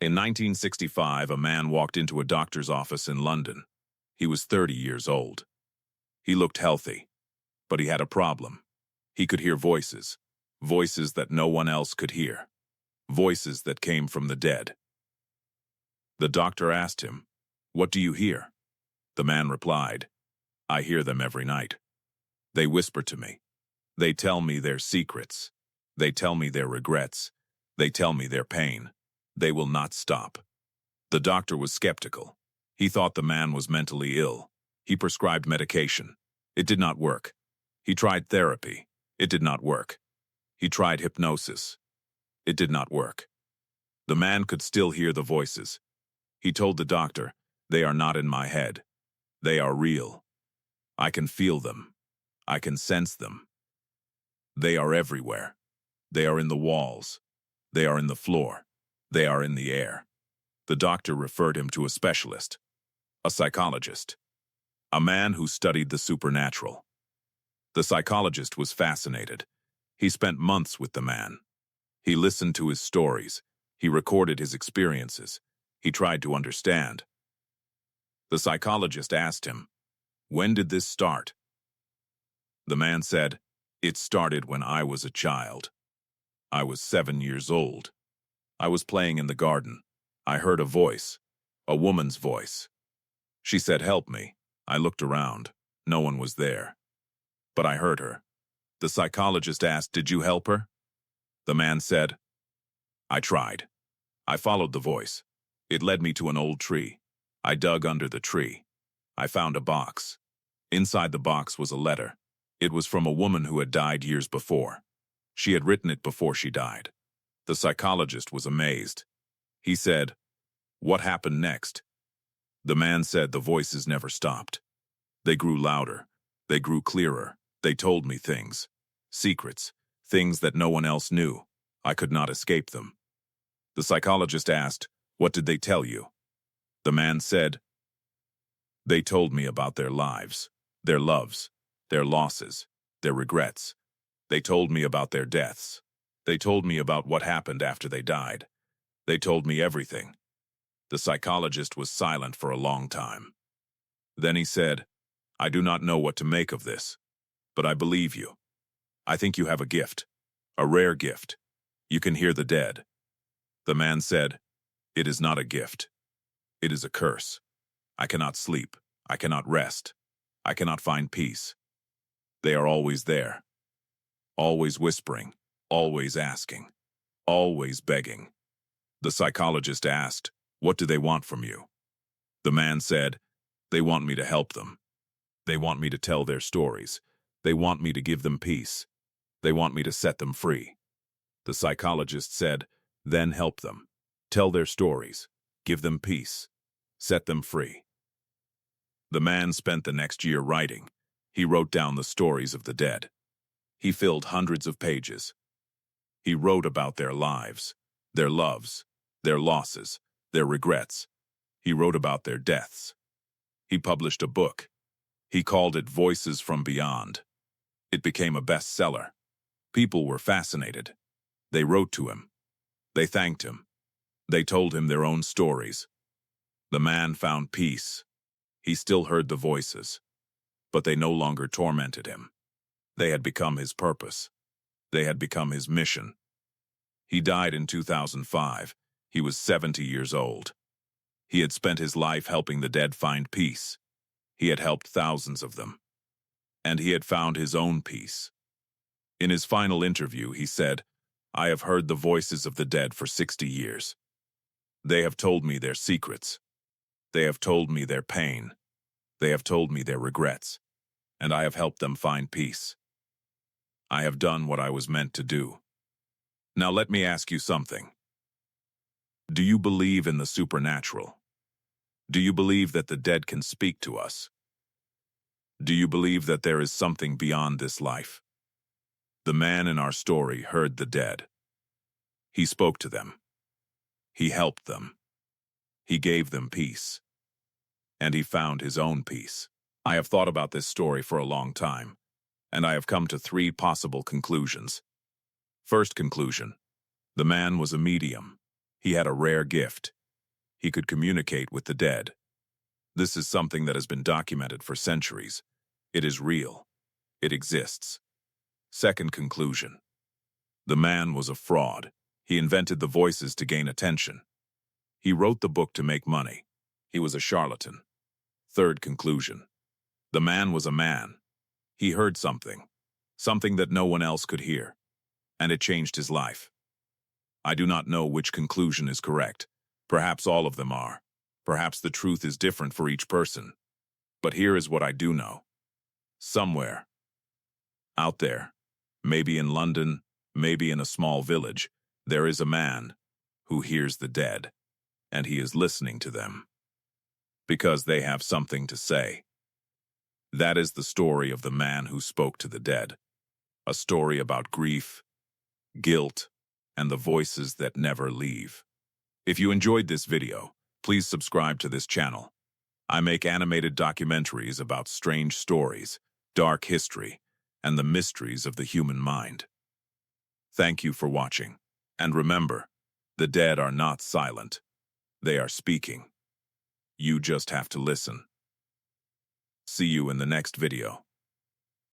In 1965, a man walked into a doctor's office in London. He was 30 years old. He looked healthy, but he had a problem. He could hear voices, voices that no one else could hear, voices that came from the dead. The doctor asked him, "What do you hear?" The man replied, "I hear them every night. They whisper to me. They tell me their secrets. They tell me their regrets. They tell me their pain. They will not stop." The doctor was skeptical. He thought the man was mentally ill. He prescribed medication. It did not work. He tried therapy. It did not work. He tried hypnosis. It did not work. The man could still hear the voices. He told the doctor, "They are not in my head. They are real. I can feel them. I can sense them. They are everywhere. They are in the walls. They are in the floor. They are in the air." The doctor referred him to a specialist, a psychologist, a man who studied the supernatural. The psychologist was fascinated. He spent months with the man. He listened to his stories. He recorded his experiences. He tried to understand. The psychologist asked him, "When did this start?" The man said, "It started when I was a child. I was 7 years old. I was playing in the garden. I heard a voice, a woman's voice. She said, 'Help me.' I looked around. No one was there. But I heard her." The psychologist asked, "Did you help her?" The man said, "I tried. I followed the voice. It led me to an old tree. I dug under the tree. I found a box. Inside the box was a letter. It was from a woman who had died years before. She had written it before she died." The psychologist was amazed. He said, "What happened next?" The man said, "The voices never stopped. They grew louder. They grew clearer. They told me things, secrets, things that no one else knew. I could not escape them." The psychologist asked, "What did they tell you?" The man said, "They told me about their lives, their loves, their losses, their regrets. They told me about their deaths. They told me about what happened after they died. They told me everything." The psychologist was silent for a long time. Then he said, "I do not know what to make of this, but I believe you. I think you have a gift, a rare gift. You can hear the dead." The man said, "It is not a gift. It is a curse. I cannot sleep. I cannot rest. I cannot find peace. They are always there, always whispering, always asking, always begging." The psychologist asked, "What do they want from you?" The man said, "They want me to help them. They want me to tell their stories. They want me to give them peace. They want me to set them free." The psychologist said, "Then help them. Tell their stories. Give them peace. Set them free." The man spent the next year writing. He wrote down the stories of the dead. He filled hundreds of pages. He wrote about their lives, their loves, their losses, their regrets. He wrote about their deaths. He published a book. He called it Voices from Beyond. It became a bestseller. People were fascinated. They wrote to him. They thanked him. They told him their own stories. The man found peace. He still heard the voices, but they no longer tormented him. They had become his purpose. They had become his mission. He died in 2005. He was 70 years old. He had spent his life helping the dead find peace. He had helped thousands of them. And he had found his own peace. In his final interview, he said, "I have heard the voices of the dead for 60 years. They have told me their secrets. They have told me their pain. They have told me their regrets. And I have helped them find peace. I have done what I was meant to do." Now let me ask you something. Do you believe in the supernatural? Do you believe that the dead can speak to us? Do you believe that there is something beyond this life? The man in our story heard the dead. He spoke to them. He helped them. He gave them peace. And he found his own peace. I have thought about this story for a long time, and I have come to 3 possible conclusions. First conclusion: the man was a medium. He had a rare gift. He could communicate with the dead. This is something that has been documented for centuries. It is real. It exists. Second conclusion. The man was a fraud. He invented the voices to gain attention. He wrote the book to make money. He was a charlatan. Third conclusion. The man was a man. He heard something that no one else could hear, and it changed his life. I do not know which conclusion is correct. Perhaps all of them are. Perhaps the truth is different for each person. But here is what I do know. Somewhere, out there, maybe in London, maybe in a small village, there is a man who hears the dead, and he is listening to them. Because they have something to say. That is the story of the man who spoke to the dead. A story about grief, guilt, and the voices that never leave. If you enjoyed this video, please subscribe to this channel. I make animated documentaries about strange stories, dark history, and the mysteries of the human mind. Thank you for watching. And remember, the dead are not silent. They are speaking. You just have to listen. See you in the next video.